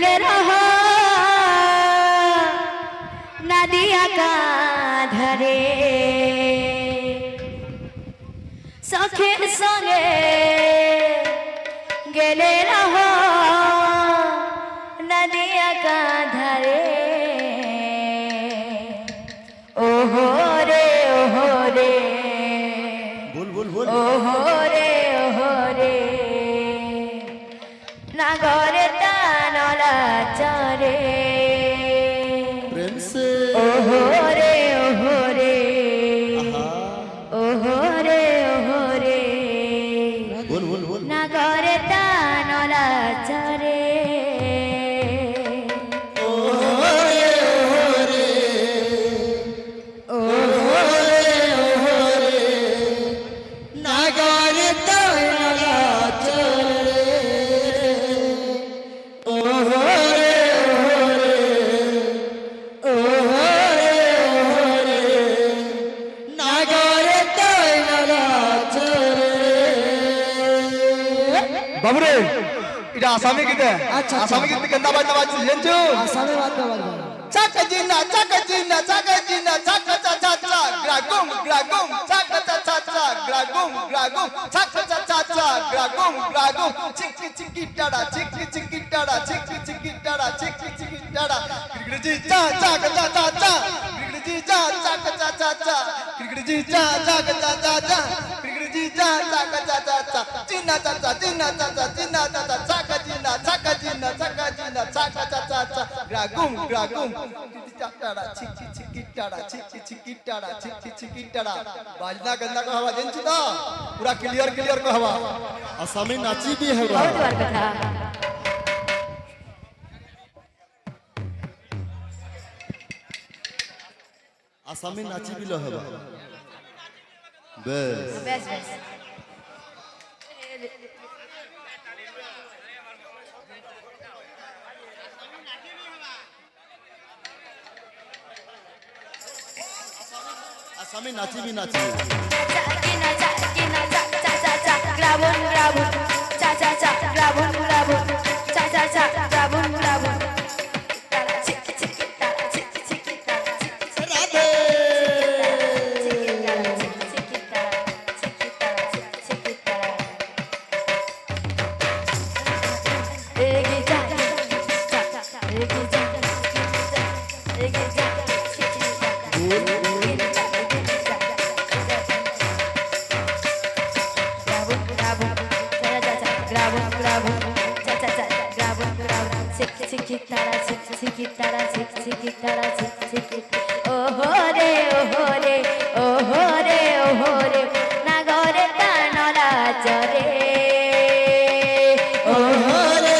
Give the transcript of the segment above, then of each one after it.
গেলে রহো নদিয়া কা ধারে সখীর সঙ্গে গেলে রহো নদিয়া কা ধারে ওহো রে ওহো রে নাগরে টানলা চরে प्रेम से ओहो रे बोल बोल बोल नागरे टानला चरे বাবুরে এটা আসামি গীতে আসামি গীতে কেন্দা বাজনা বাজছে জানছো आसामी बात का बात চাকা জিনা চাকা জিনা চাকা জিনা চাকা চা চা চা গ্রাগুম চাকা চা চা চা গ্রাগুম চাকা চা চা চা গ্রাগুম চিকি চিকি টাড়া চিকি টাড়া চিকি টাড়া গিরগিজি চা চাকা চা চা চা গিরগিজি চা চাকা চা চা চা গিরগিজি চা চাকা চা চা চা গিরগিজি চা চাকা চা চা চা চিনা চা চা চিনা চা চা চিনা চা চা চাকা জিনা চাকা চা চা চা গ্রাগুম টাড়া চিকি টাড়া बाजना गंदा को हवा देंची दा पूरा क्लियर को हवा आसामी नाची भी है बहुत बार कथा आसामी नाची भी लो है बस बेस आसामी नाची भी नाची Gina cha cha cha cha grabun cha cha cha grabun cha cha cha grabun chiki chiki tara chiki tara Radhe chiki tara egi cha egi cha ओहो रे नागरे टानला चरे ओहो रे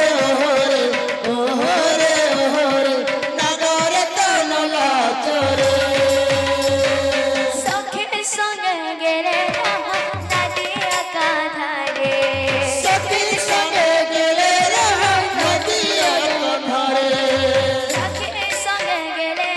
नागरे तनला चोरे सखीर संगे गेले नदिया का धारे सखी संगे गेले रहा नदिया धारे सखीर संगे गेले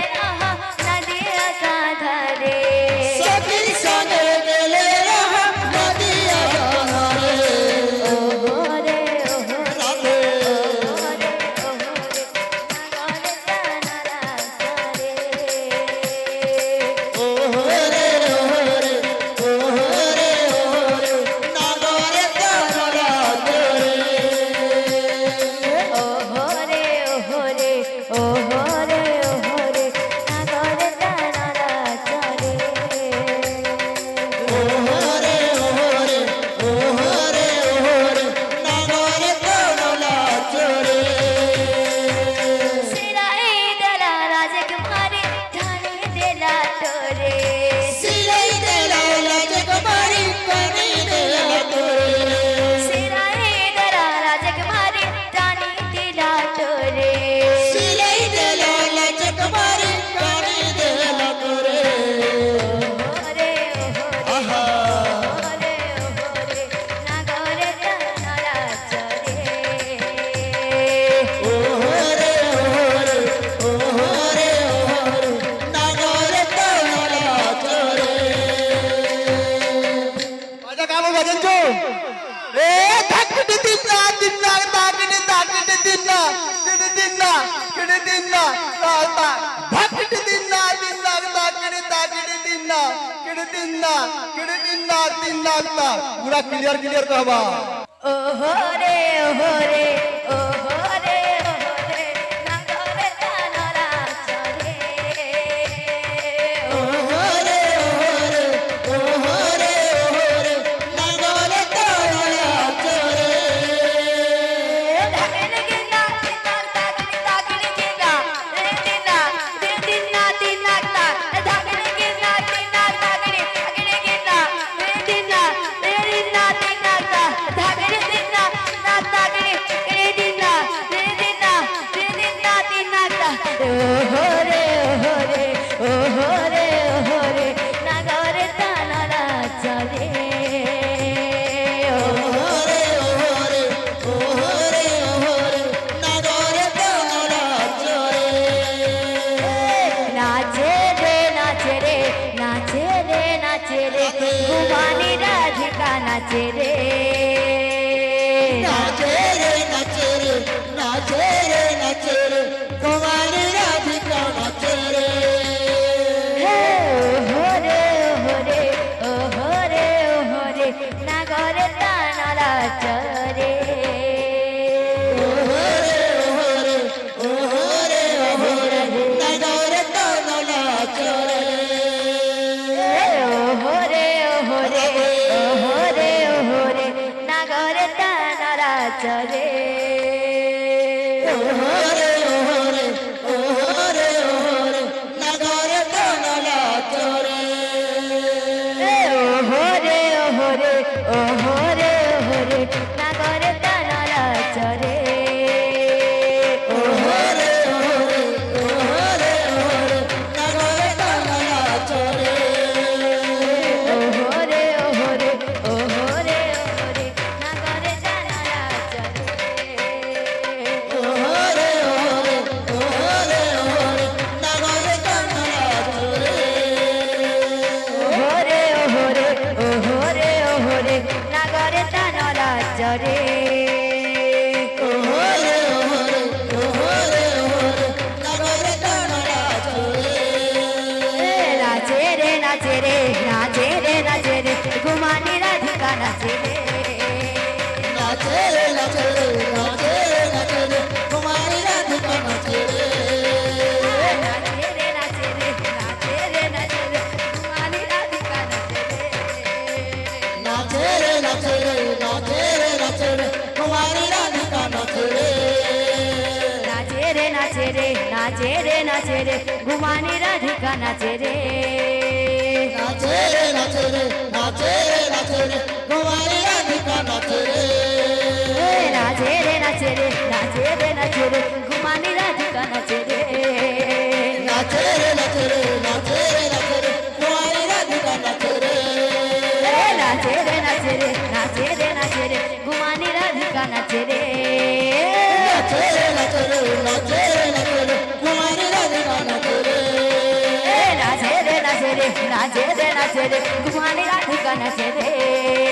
किड़े दिन ना पूरा क्लियर कहबा ओहो रे नगरे तानरा चरे धागने गिना तागने गिना रे दिना ता धागने गिना तागने गिना रे दिना ता धागने दिना ना तागने रे दिना ता ओहो रे नगरे तानरा चले नाचे रे गुमानी राधिका नाचे रे ओहो रे नगरे तानरा चरे नगरे तानरा चरे नगरे तानरा चरे नगरे तानरा चरे नाचे रे गुमानी राधिका नाचे रे गुमानी राधिका नाचे रे गुमानी राधिका नाचे रे गुमानी राधिका नाचे रे गुमानी राधिका नाचे रे नाचे रे गुमानी राधिका नाचे रे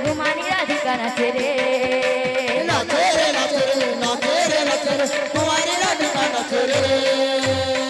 गुमानी राधिका नाचे रे नाचे रे